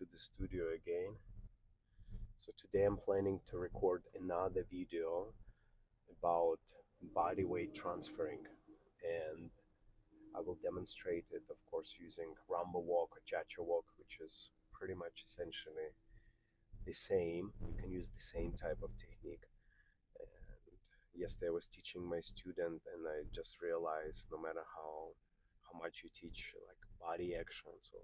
to the studio again. So today I'm planning to record another video about body weight transferring, and I will demonstrate it, of course, using Rumba Walk or Cha-Cha Walk, which is pretty much essentially the same. You can use the same type of technique. And yesterday I was teaching my student, and I just realized no matter how much you teach like body actions or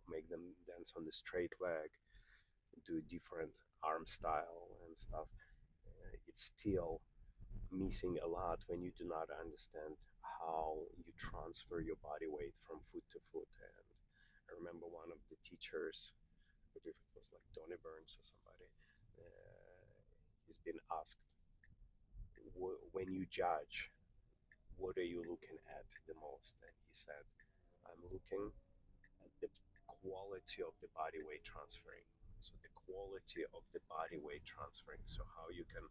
make them dance on the straight leg, do different arm style and stuff, it's still missing a lot when you do not understand how you transfer your body weight from foot to foot. And I remember one of the teachers, I believe it was like Donny Burns or somebody, he's been asked, when you judge, what are you looking at the most? And he said, I'm looking at the quality of the body weight transferring. So the quality of the body weight transferring. So how you can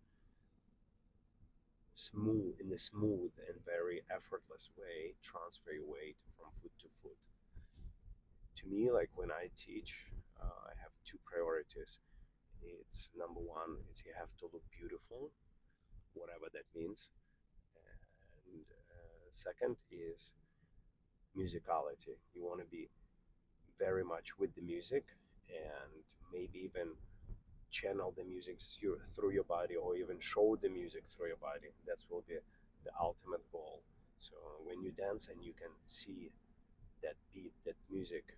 in a smooth and very effortless way transfer your weight from foot to foot. To me, like when I teach, I have two priorities. It's number one, is you have to look beautiful, whatever that means. And second is musicality. You want to be very much with the music and maybe even channel the music through your body, or even show the music through your body. That will be the ultimate goal. So when you dance and you can see that beat, that music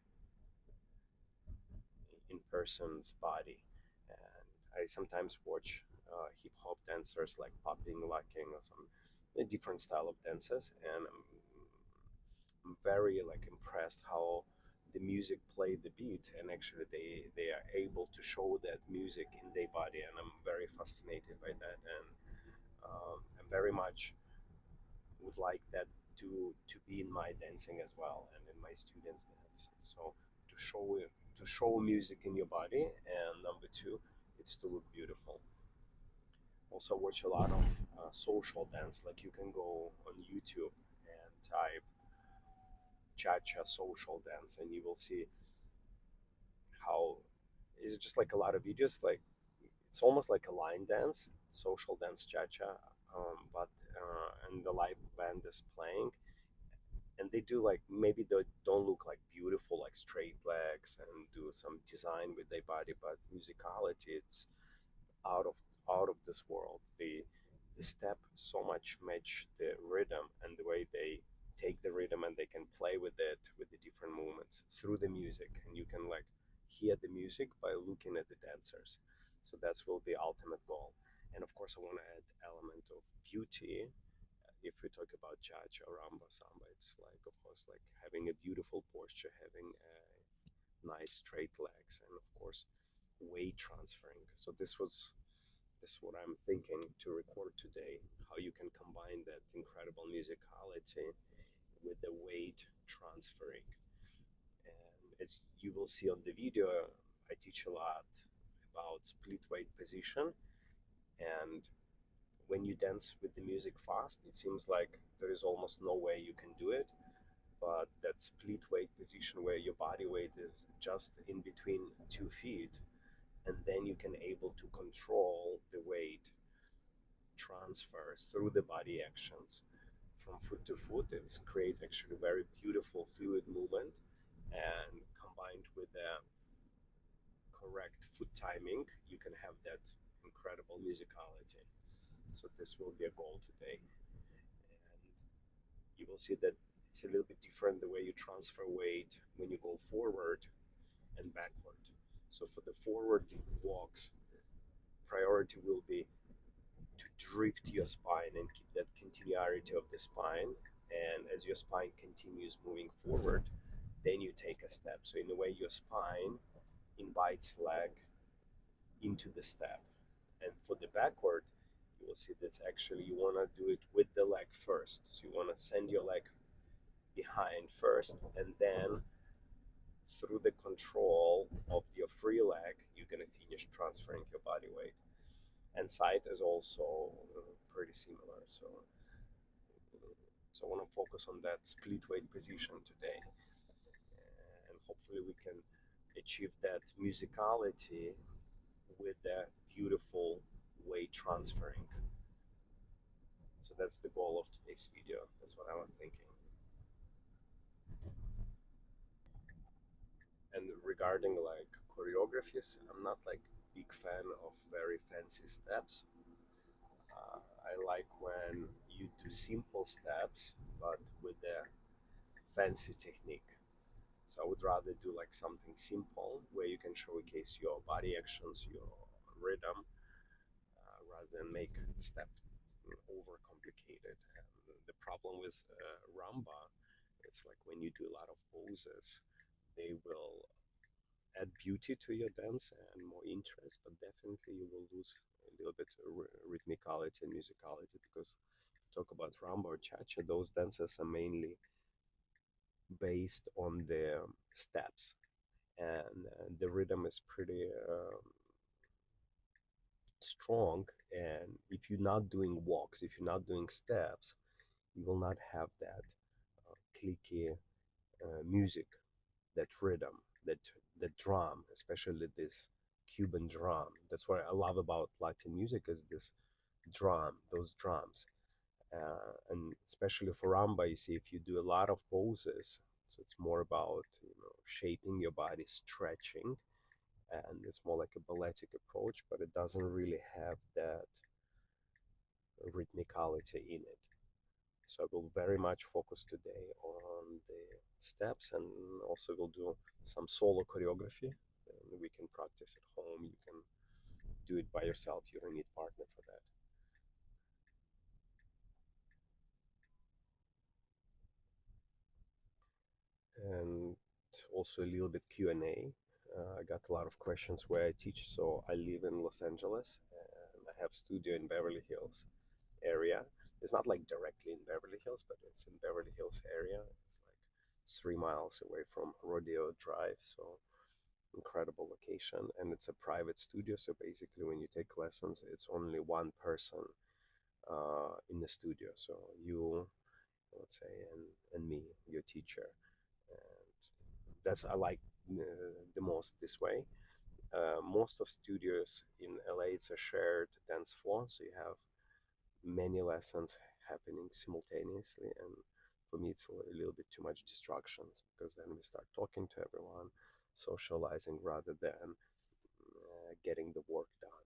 in person's body. And I sometimes watch hip hop dancers like popping, locking, or some different style of dances, and I'm very like impressed how the music play the beat, and actually they are able to show that music in their body, and I'm very fascinated by that. And I very much would like that to be in my dancing as well, and in my students dance. So to show music in your body, and number two, it's to look beautiful. Also watch a lot of social dance, like you can go on YouTube and type cha-cha social dance, and you will see how it's just like a lot of videos, like it's almost like a line dance, social dance cha-cha, but and the live band is playing, and they do like, maybe they don't look like beautiful like straight legs and do some design with their body, but musicality, it's out of this world. The step so much match the rhythm, and the way they take the rhythm and they can play with it with the different movements through the music, and you can like hear the music by looking at the dancers. So that will be ultimate goal. And of course I want to add element of beauty. If we talk about cha-cha, rumba, samba, it's like, of course, like having a beautiful posture, having nice straight legs, and of course weight transferring. So this is what I'm thinking to record today, how you can combine that incredible musicality with the weight transferring. And as you will see on the video, I teach a lot about split weight position. And when you dance with the music fast, it seems like there is almost no way you can do it. But that split weight position where your body weight is just in between 2 feet, and then you can able to control the weight transfers through the body actions from foot to foot. It's create actually very beautiful fluid movement, and combined with the correct foot timing, you can have that incredible musicality. So this will be a goal today. And you will see that it's a little bit different the way you transfer weight when you go forward and backward. So for the forward walks, priority will be to drift your spine and keep that continuity of the spine. And as your spine continues moving forward, then you take a step. So in a way, your spine invites leg into the step. And for the backward, you will see that's actually, you want to do it with the leg first. So you want to send your leg behind first, and then through the control of your free leg, you're going to finish transferring your body weight. And side is also pretty similar. So I want to focus on that split weight position today, and hopefully we can achieve that musicality with a beautiful way transferring. So that's the goal of today's video. That's what I was thinking. And regarding like choreographies, I'm not like big fan of very fancy steps. I like when you do simple steps but with a fancy technique. So I would rather do like something simple where you can showcase your body actions, your rhythm, rather than make step over complicated. And the problem with rumba, it's like when you do a lot of poses, they will add beauty to your dance and more interest, but definitely you will lose a little bit of rhythmicality and musicality because if you talk about rumba or cha-cha, those dances are mainly based on the steps, and the rhythm is pretty strong. And if you're not doing walks, if you're not doing steps, you will not have that clicky music, that rhythm, that drum, especially this Cuban drum. That's what I love about Latin music is this drum, those drums, and especially for rumba, you see if you do a lot of poses, so it's more about shaping your body, stretching, and it's more like a balletic approach, but it doesn't really have that rhythmicality in it. So I will very much focus today on the steps, and also we'll do some solo choreography. And we can practice at home. You can do it by yourself. You don't need partner for that. And also a little bit Q&A. I got a lot of questions where I teach. So I live in Los Angeles and I have studio in Beverly Hills area. It's not like directly in Beverly Hills, but it's in Beverly Hills area. It's like 3 miles away from Rodeo Drive. So incredible location, and it's a private studio. So basically when you take lessons, it's only one person in the studio. So you, let's say, and me, your teacher. And that's I like the most this way. Most of studios in LA, it's a shared dance floor, so you have many lessons happening simultaneously, and for me it's a little bit too much distractions because then we start talking to everyone, socializing rather than getting the work done.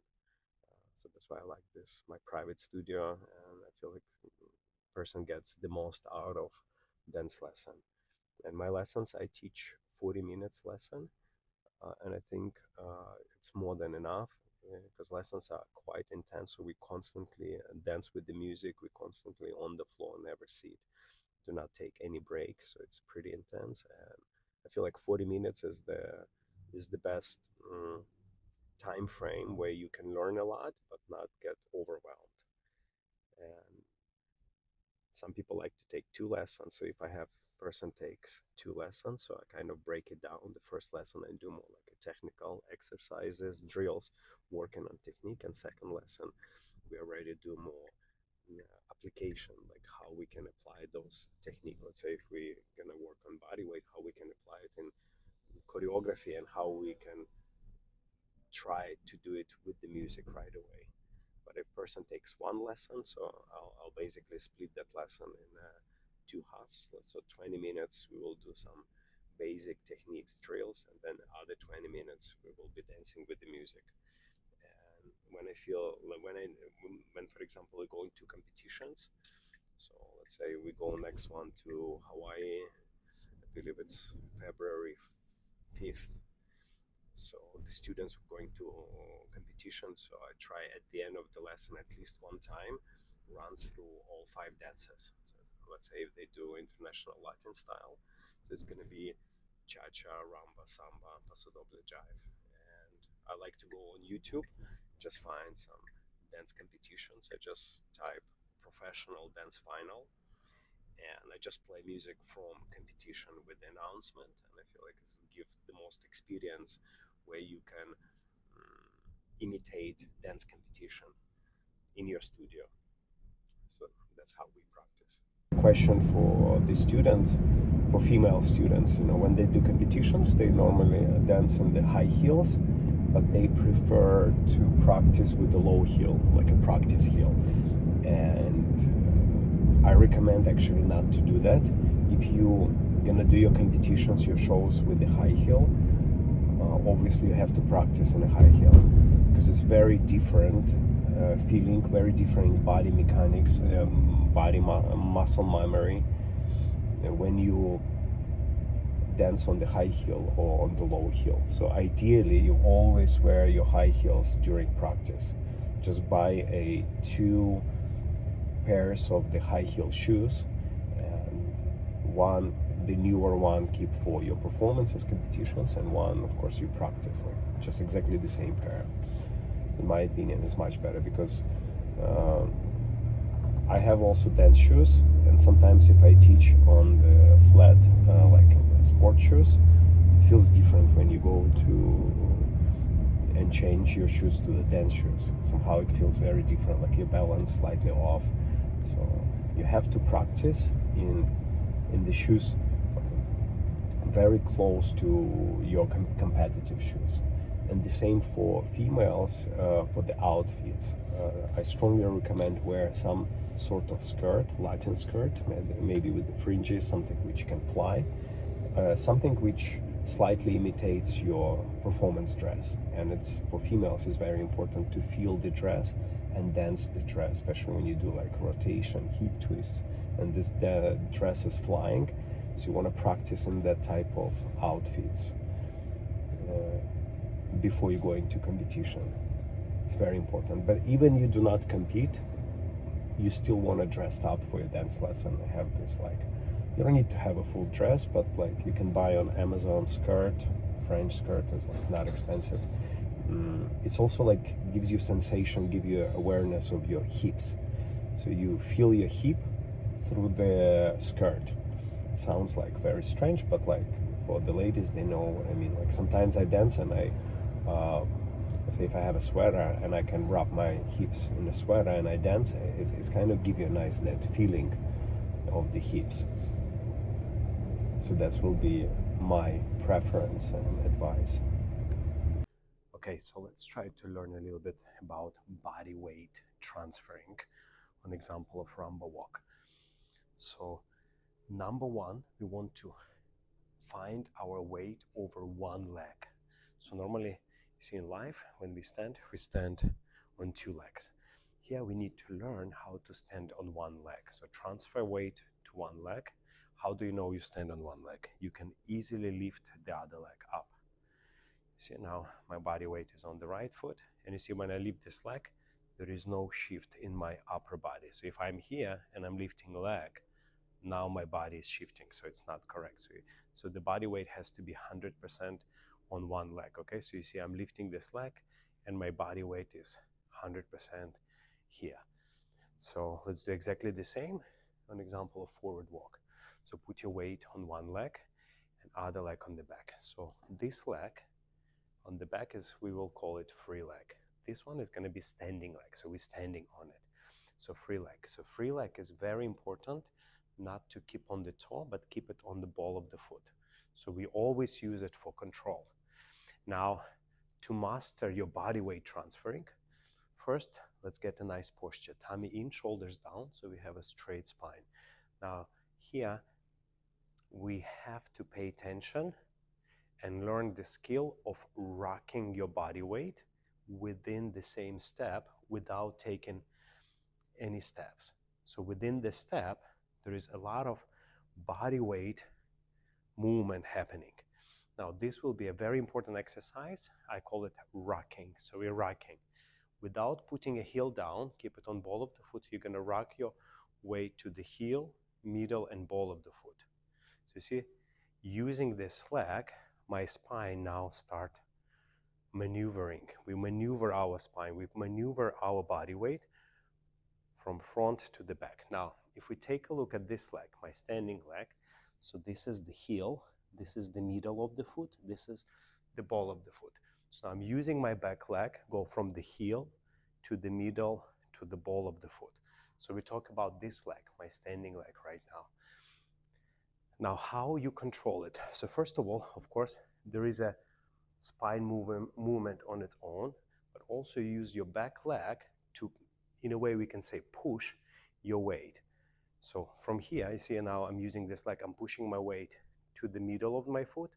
So that's why I like this my private studio, and I feel like person gets the most out of dance lesson. And my lessons, I teach 40 minutes lesson, and I think it's more than enough because lessons are quite intense. So we constantly dance with the music. We constantly on the floor, never sit, do not take any breaks. So it's pretty intense, and I feel like 40 minutes is the best time frame where you can learn a lot but not get overwhelmed. And some people like to take two lessons. So if I have person takes two lessons, so I kind of break it down. The first lesson I do more like a technical exercises, drills, working on technique, and second lesson we already do more application, like how we can apply those technique. Let's say if we're gonna work on body weight, how we can apply it in choreography, and how we can try to do it with the music right away. But if person takes one lesson, so I'll basically split that lesson in two halves. So 20 minutes we will do some basic techniques, drills, and then other 20 minutes we will be dancing with the music. And when I feel when for example we go into competitions, so let's say we go next one to Hawaii, I believe it's February 5th. So the students were going to competition, so I try at the end of the lesson at least one time runs through all 5 dances. So let's say if they do international Latin style, so it's going to be cha-cha, rumba, samba, paso doble, jive. And I like to go on YouTube, just find some dance competitions. I just type professional dance final, and I just play music from competition with the announcement, and I feel like it's give the most experience where you can imitate dance competition in your studio. So that's how we practice. Question for the student: for female students, when they do competitions, they normally dance in the high heels, but they prefer to practice with the low heel, like a practice heel. And I recommend actually not to do that. If you're gonna do your competitions, your shows with the high heel, obviously you have to practice in a high heel, because it's very different feeling, very different body mechanics, muscle memory when you dance on the high heel or on the low heel. So ideally you always wear your high heels during practice. Just buy 2 pairs of the high heel shoes, and the newer one keep for your performances, competitions, and one of course you practice, like just exactly the same pair. In my opinion, is much better, because I have also dance shoes, and sometimes if I teach on the flat, like sport shoes, it feels different when you go to and change your shoes to the dance shoes. Somehow it feels very different, like your balance slightly off. So you have to practice in the shoes very close to your competitive shoes. And the same for females, for the outfits. I strongly recommend wear some sort of skirt, Latin skirt, maybe with the fringes, something which can fly, something which slightly imitates your performance dress. And it's, for females, it's very important to feel the and dance the dress, especially when you do like rotation, hip twists, and the dress is flying. So you want to practice in that type of outfits before you go into competition. It's very important. But even you do not compete, you still want to dress up for your dance lesson. I have this, like, you don't need to have a full dress, but like you can buy on Amazon skirt. French skirt is like not expensive. It's also like gives you sensation, give you awareness of your hips. So you feel your hip through the skirt. It sounds like very strange, but like for the ladies, they know what I mean. Like sometimes I dance and I say if I have a sweater and I can wrap my hips in the sweater and I dance, it's kind of give you a nice that feeling of the hips. So that will be my preference and advice. Okay, so let's try to learn a little bit about body weight transferring on example of rumba walk. So number one, we want to find our weight over one leg. So normally, you see in life, when we stand on 2 legs. Here we need to learn how to stand on one leg. So transfer weight to one leg. How do you know you stand on one leg? You can easily lift the other leg up. See, now my body weight is on the right foot, and you see when I lift this leg, there is no shift in my upper body. So if I'm here and I'm lifting a leg, now my body is shifting, so it's not correct. So the body weight has to be 100% on one leg, okay? So you see I'm lifting this leg, and my body weight is 100% here. So let's do exactly the same. An example of forward walk. So put your weight on one leg and other leg on the back. So this leg on the back is, we will call it free leg. This one is going to be standing leg, so we're standing on it. So free leg. So free leg is very important, not to keep on the toe, but keep it on the ball of the foot. So we always use it for control. Now, to master your body weight transferring, first, let's get a nice posture. Tummy in, shoulders down, so we have a straight spine. Now, here, we have to pay attention and learn the skill of rocking your body weight within the same step without taking any steps. So within the step, there is a lot of body weight movement happening. Now, this will be a very important exercise. I call it rocking. So we're rocking. Without putting a heel down, keep it on ball of the foot. You're going to rock your weight to the heel, middle, and ball of the foot. So you see, using this leg, my spine now start maneuvering. We maneuver our spine. We maneuver our body weight from front to the back. Now, if we take a look at this leg, my standing leg, so this is the heel, this is the middle of the foot, this is the ball of the foot. So I'm using my back leg, go from the heel to the middle to the ball of the foot. So we talk about this leg, my standing leg right now. Now, how you control it? So first of all, of course, there is a spine movement on its own, but also use your back leg to, in a way we can say, push your weight. So from here, I see now I'm using this like I'm pushing my weight to the middle of my foot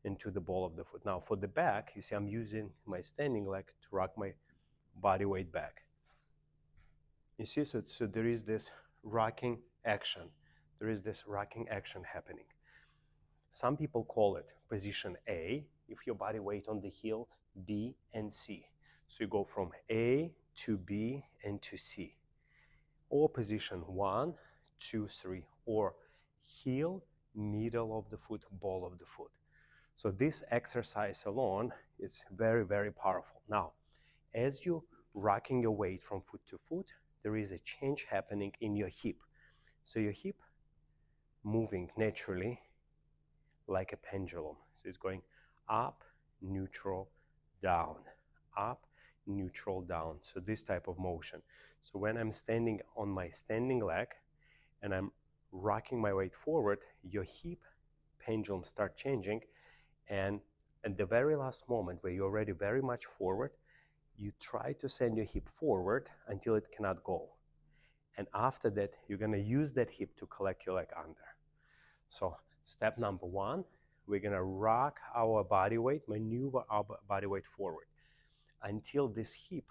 and to the ball of the foot. Now for the back, you see I'm using my standing leg to rock my body weight back. You see, so there is this rocking action. There is this rocking action happening. Some people call it position A, if your body weight on the heel, B and C. So you go from A to B and to C. Or position 1, 2, 3, or heel, middle of the foot, ball of the foot. So this exercise alone is very, very powerful. Now, as you rocking your weight from foot to foot, there is a change happening in your hip. So your hip moving naturally like a pendulum. So it's going up, neutral, down, up, neutral, down. So this type of motion. So when I'm standing on my standing leg and I'm rocking my weight forward, your hip pendulum start changing, and at the very last moment where you're already very much forward, you try to send your hip forward until it cannot go. And after that, you're gonna use that hip to collect your leg under. So step number 1, we're gonna rock our body weight, maneuver our body weight forward until this hip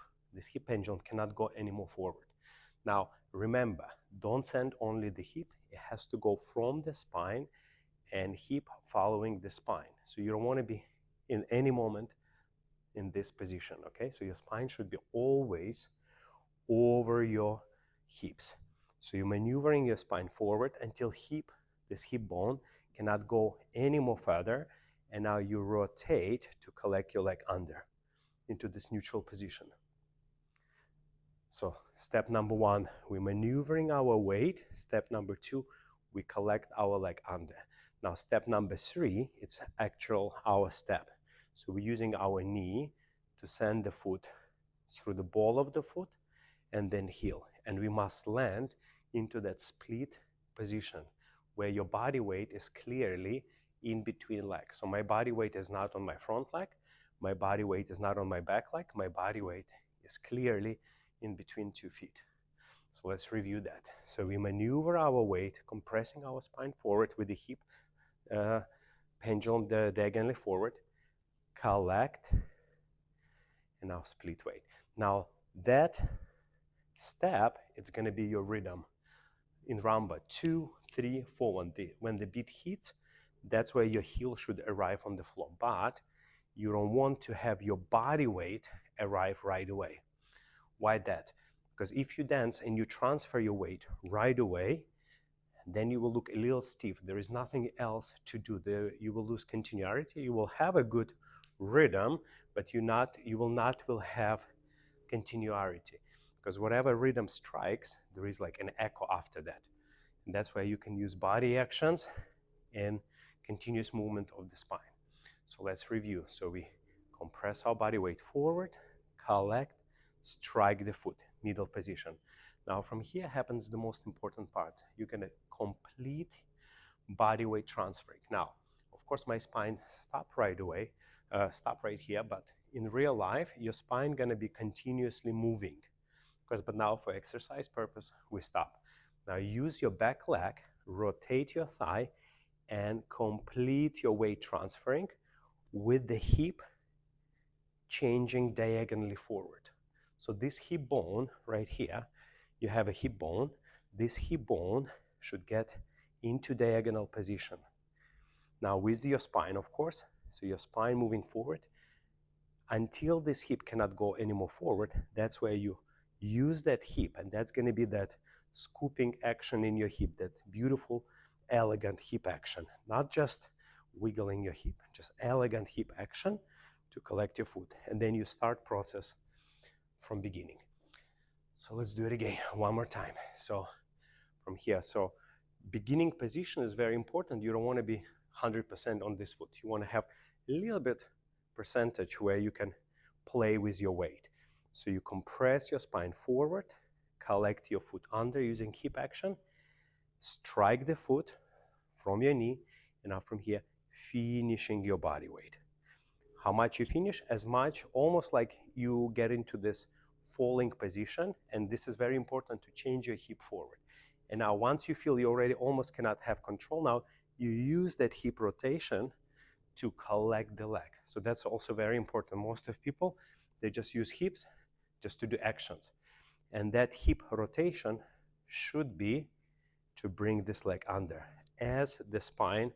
pendulum cannot go any more forward. Now, remember, don't send only the hip. It has to go from the spine and hip following the spine. So you don't want to be in any moment in this position, okay? So your spine should be always over your hips. So you're maneuvering your spine forward until this hip bone cannot go any more further, and now you rotate to collect your leg under into this neutral position. So step number 1, we're maneuvering our weight. Step number 2, we collect our leg under. Now step number 3, it's our step. So we're using our knee to send the foot through the ball of the foot and then heel. And we must land into that split position where your body weight is clearly in between legs. So my body weight is not on my front leg, my body weight is not on my back leg, my body weight is clearly in between 2 feet. So let's review that. So we maneuver our weight, compressing our spine forward with the hip pendulum diagonally forward, collect, and now split weight. Now that step, it's going to be your rhythm in rumba. 2, 3, 4. When the beat hits, that's where your heel should arrive on the floor. But you don't want to have your body weight arrive right away. Why that? Because if you dance and you transfer your weight right away, then you will look a little stiff. There is nothing else to do. You will lose continuity. You will have a good rhythm, but you will have continuity. Because whatever rhythm strikes, there is like an echo after that. And that's why you can use body actions and continuous movement of the spine. So let's review. So we compress our body weight forward, collect, strike the foot, middle position. Now from here happens the most important part. You're gonna complete body weight transferring. Now, of course, my spine stop right here, but in real life, your spine gonna be continuously moving. But now for exercise purpose, we stop. Now use your back leg, rotate your thigh, and complete your weight transferring with the hip changing diagonally forward. So this hip bone right here, you have a hip bone. This hip bone should get into diagonal position. Now with your spine, of course, so your spine moving forward until this hip cannot go any more forward. That's where you use that hip, and that's going to be that scooping action in your hip, that beautiful, elegant hip action. Not just wiggling your hip, just elegant hip action to collect your foot. And then you start process from beginning. So let's do it again, one more time. So from here, so beginning position is very important. You don't want to be 100% on this foot. You want to have a little bit percentage where you can play with your weight. So you compress your spine forward, collect your foot under using hip action, strike the foot from your knee, and now from here, finishing your body weight. How much you finish? As much, almost like you get into this falling position, and this is very important to change your hip forward. And now once you feel you already almost cannot have control now, you use that hip rotation to collect the leg. So that's also very important. Most of people, they just use hips just to do actions. And that hip rotation should be to bring this leg under as the spine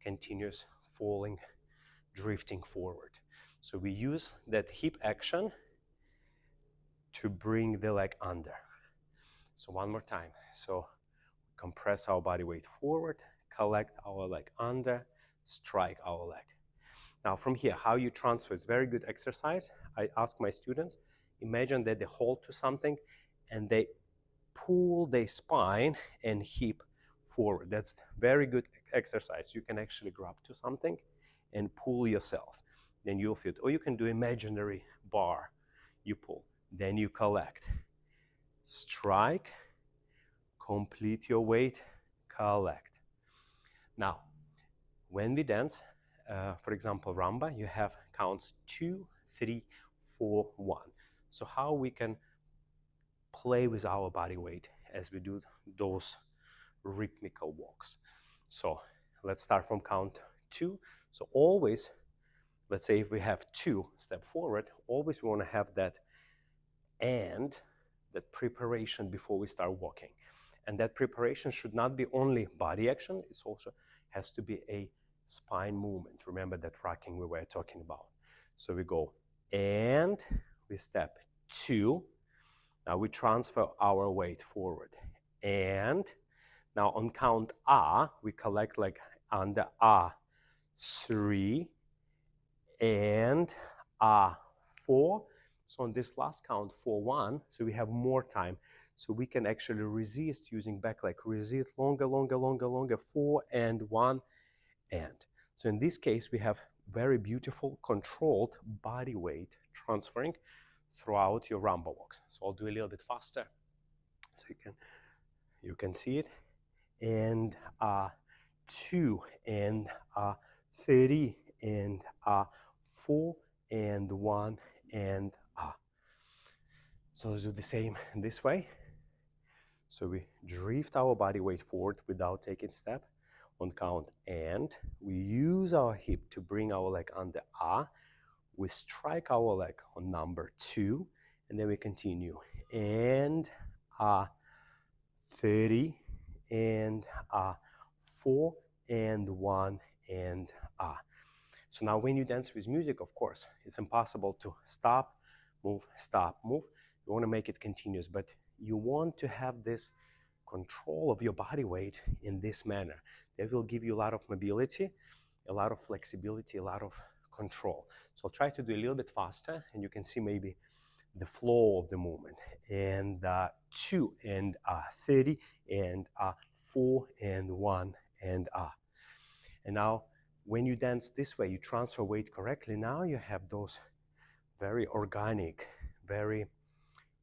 continues falling, drifting forward. So we use that hip action to bring the leg under. So one more time. So compress our body weight forward, collect our leg under, strike our leg. Now from here, how you transfer is very good exercise. I ask my students, imagine that they hold to something and they pull their spine and hip forward. That's very good exercise. You can actually grab to something and pull yourself. Then you'll feel it. Or you can do imaginary bar. You pull, then you collect. Strike, complete your weight, collect. Now, when we dance, for example, rumba, you have counts 2, 3, 4, 1. So how we can play with our body weight as we do those rhythmical walks. So let's start from count 2. So always, let's say if we have 2 step forward, always we want to have that and that preparation before we start walking. And that preparation should not be only body action, it also has to be a spine movement. Remember that rocking we were talking about. So we go and we step 2. Now we transfer our weight forward. And now on count we collect like under 3 and 4. So on this last count, 4, 1, so we have more time. So we can actually resist using back leg. Resist longer, longer, longer, longer. 4 and 1 and. So in this case, we have very beautiful controlled body weight transferring throughout your rumba walks. So I'll do a little bit faster so you can see it. And 2 and 3 and 4 and 1 and So let's do the same this way. So we drift our body weight forward without taking step on count and. We use our hip to bring our leg under We strike our leg on number 2 and then we continue. And 30 and 4 and 1 and So now when you dance with music, of course, it's impossible to stop, move, stop, move. You want to make it continuous, but you want to have this control of your body weight in this manner. That will give you a lot of mobility, a lot of flexibility, a lot of control. So I'll try to do a little bit faster and you can see maybe the flow of the movement. And 2 and 30 and 4 and 1 and And now when you dance this way, you transfer weight correctly. Now you have those very organic, very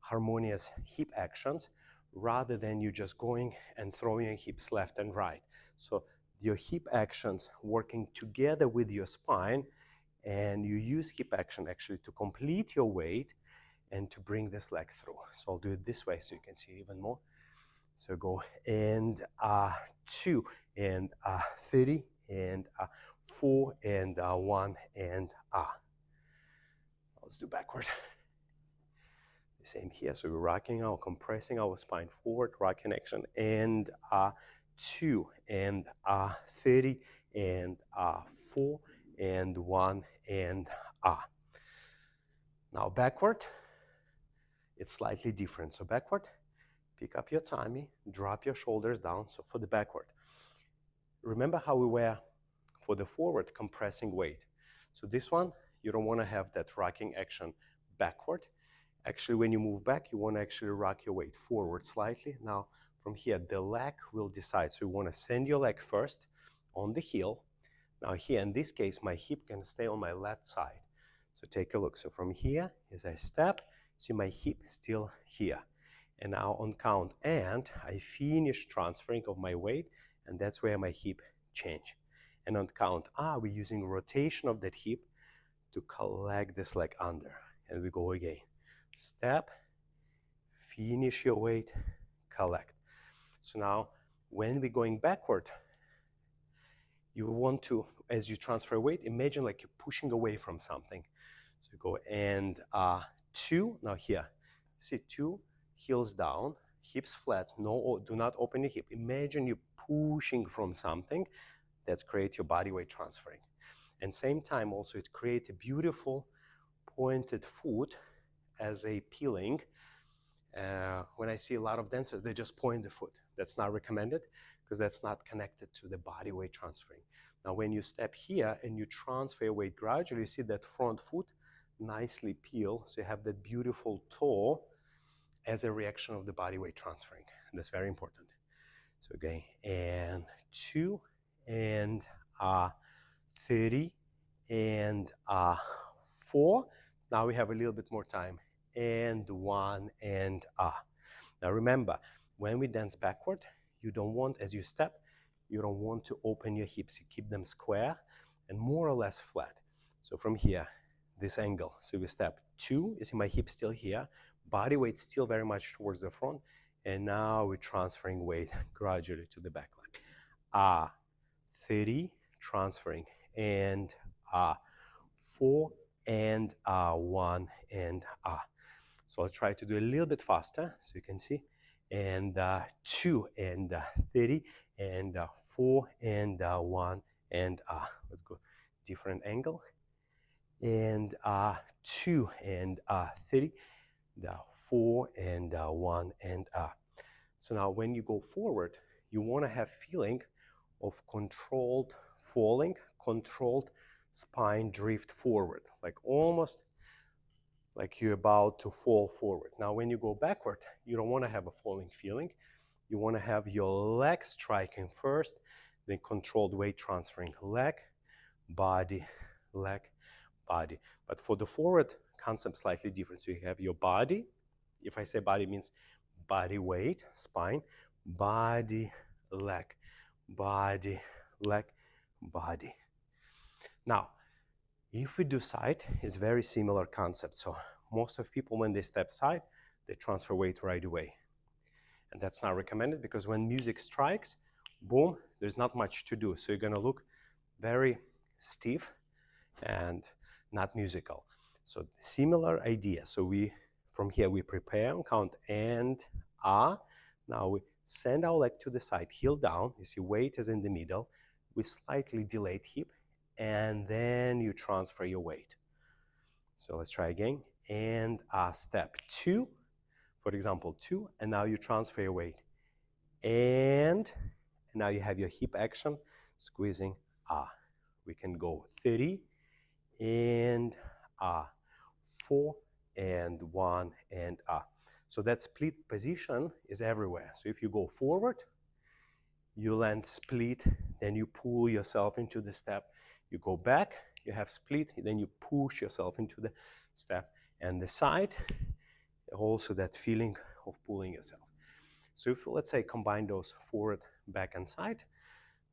harmonious hip actions rather than you just going and throwing your hips left and right. So your hip actions working together with your spine, and you use hip action actually to complete your weight and to bring this leg through. So I'll do it this way so you can see even more. So go and 2 and 30 and 4 and 1 and Let's do backward. The same here. So we're rocking our, compressing our spine forward, rocking action, and 2 and 30 and 4 and 1 and Now backward, it's slightly different. So backward, pick up your tummy, drop your shoulders down. So for the backward, remember how we were for the forward compressing weight. So this one, you don't want to have that rocking action backward. Actually, when you move back, you want to actually rock your weight forward slightly. Now, from here, the leg will decide. So you want to send your leg first on the heel. Now here, in this case, my hip can stay on my left side. So take a look. So from here, as I step, see my hip still here. And now on count and, I finish transferring of my weight, and that's where my hip change. And on count, we're using rotation of that hip to collect this leg under. And we go again. Step, finish your weight, collect. So now, when we're going backward, you want to, as you transfer weight, imagine like you're pushing away from something. So you go and 2, now here, see 2, heels down, hips flat, no, do not open your hip. Imagine you're pushing from something. That's create your body weight transferring. And same time also it creates a beautiful pointed foot as a peeling. When I see a lot of dancers, they just point the foot. That's not recommended because that's not connected to the body weight transferring. Now when you step here and you transfer your weight gradually, you see that front foot nicely peel, so you have that beautiful toe as a reaction of the body weight transferring. And that's very important. So again, and 2, and 30, and 4. Now we have a little bit more time. And 1, and Now remember, when we dance backward, you don't want, as you step, you don't want to open your hips. You keep them square and more or less flat. So from here, this angle, so we step 2, you see my hip still here, body weight still very much towards the front, and now we're transferring weight gradually to the back leg. 30, transferring, and 4, and 1, and So let's try to do a little bit faster so you can see. And 2, and 30, and 4, and 1, and let's go different angle. And 2, and 30, 4, and 1, and So now when you go forward, you want to have feeling of controlled falling, controlled spine drift forward, like almost like you're about to fall forward. Now when you go backward, you don't want to have a falling feeling. You want to have your leg striking first, then controlled weight transferring, leg, body, leg, body. But for the forward concept, slightly different. So you have your body. If I say body, means body weight, spine, body, leg, body, leg, body. Now, if we do side, it's very similar concept. So most of people, when they step side, they transfer weight right away. And that's not recommended because when music strikes, boom, there's not much to do. So you're gonna look very stiff and not musical. So similar idea. So from here we prepare and count and Now we send our leg to the side, heel down. You see weight is in the middle. We slightly delayed hip, and then you transfer your weight. So let's try again. And step 2, for example, 2, and now you transfer your weight. And now you have your hip action, squeezing. We can go 30, and 4, and 1, and So that split position is everywhere. So if you go forward, you land split, then you pull yourself into the step. You go back, you have split, then you push yourself into the step. And the side, also that feeling of pulling yourself. So if, let's say, combine those forward, back, and side,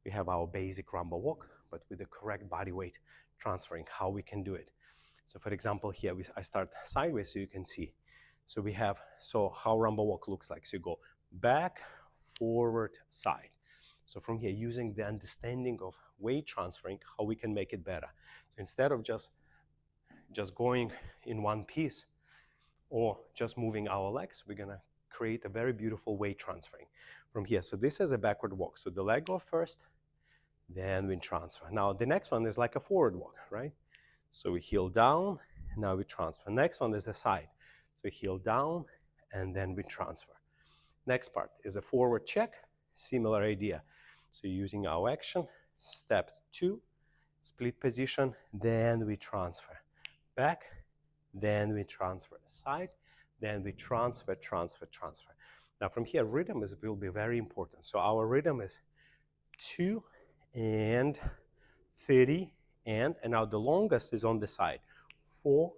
we have our basic rumba walk, but with the correct body weight transferring, how we can do it. So for example, here I start sideways so you can see. So we have, how rumba walk looks like. So you go back, forward, side. So from here, using the understanding of weight transferring, how we can make it better. So instead of just going in one piece or just moving our legs, we're gonna create a very beautiful weight transferring from here. So this is a backward walk. So the leg go first, then we transfer. Now the next one is like a forward walk, right? So we heel down, and now we transfer. Next one is a side. So heel down, and then we transfer. Next part is a forward check, similar idea. So using our action, step 2, split position, then we transfer. Back, then we transfer. Side, then we transfer, transfer, transfer. Now from here, rhythm will be very important. So our rhythm is 2 and 30 and now the longest is on the side, 4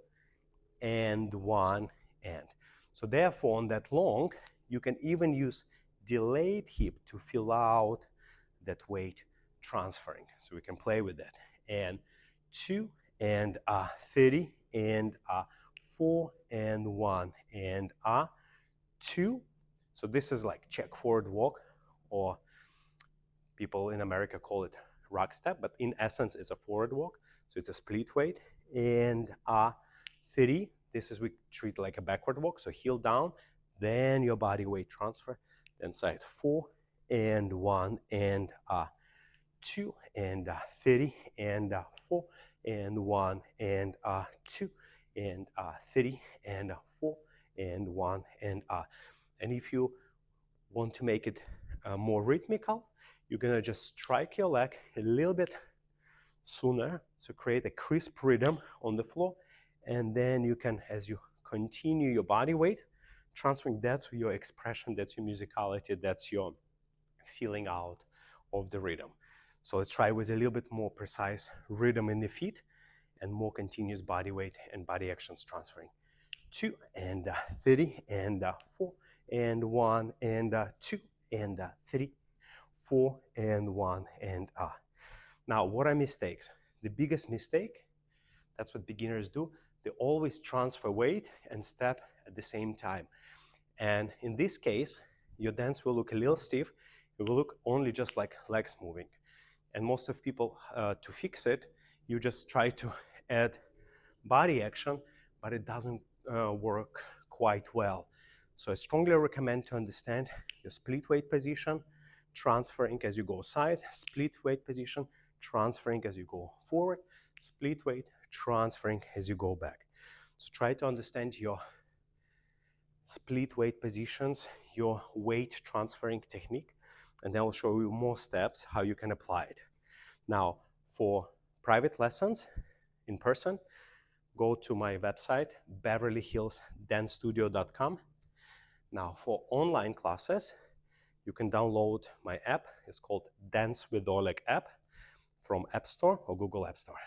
and 1 and. So therefore on that long, you can even use delayed hip to fill out that weight transferring. So we can play with that. And 2 and 30 and 4 and 1 and 2. So this is like check forward walk, or people in America call it rock step, but in essence it's a forward walk. So it's a split weight. And 30, this is we treat like a backward walk. So heel down, then your body weight transfer, then side 4 and 1 and 2 and 30 and 4 and 1 and 2 and 30 and 4 and 1 and if you want to make it more rhythmical, you're gonna just strike your leg a little bit sooner, so create a crisp rhythm on the floor, and then you can, as you continue your body weight transferring, that's your expression, that's your musicality, that's your feeling out of the rhythm. So let's try with a little bit more precise rhythm in the feet and more continuous body weight and body actions transferring. 2 and 30 and 4 and 1 and 2 and 3, 4 and 1 and Now, what are mistakes? The biggest mistake, that's what beginners do, they always transfer weight and step at the same time. And in this case, your dance will look a little stiff. It will look only just like legs moving. And most of people, to fix it, you just try to add body action, but it doesn't work quite well. So I strongly recommend to understand your split weight position, transferring as you go side, split weight position, transferring as you go forward, split weight, transferring as you go back. So try to understand your split weight positions, your weight transferring technique, and then I'll show you more steps how you can apply it. Now, for private lessons in person, go to my website, beverlyhillsdancestudio.com. Now, for online classes, you can download my app. It's called Dance with Oleg app from App Store or Google App Store.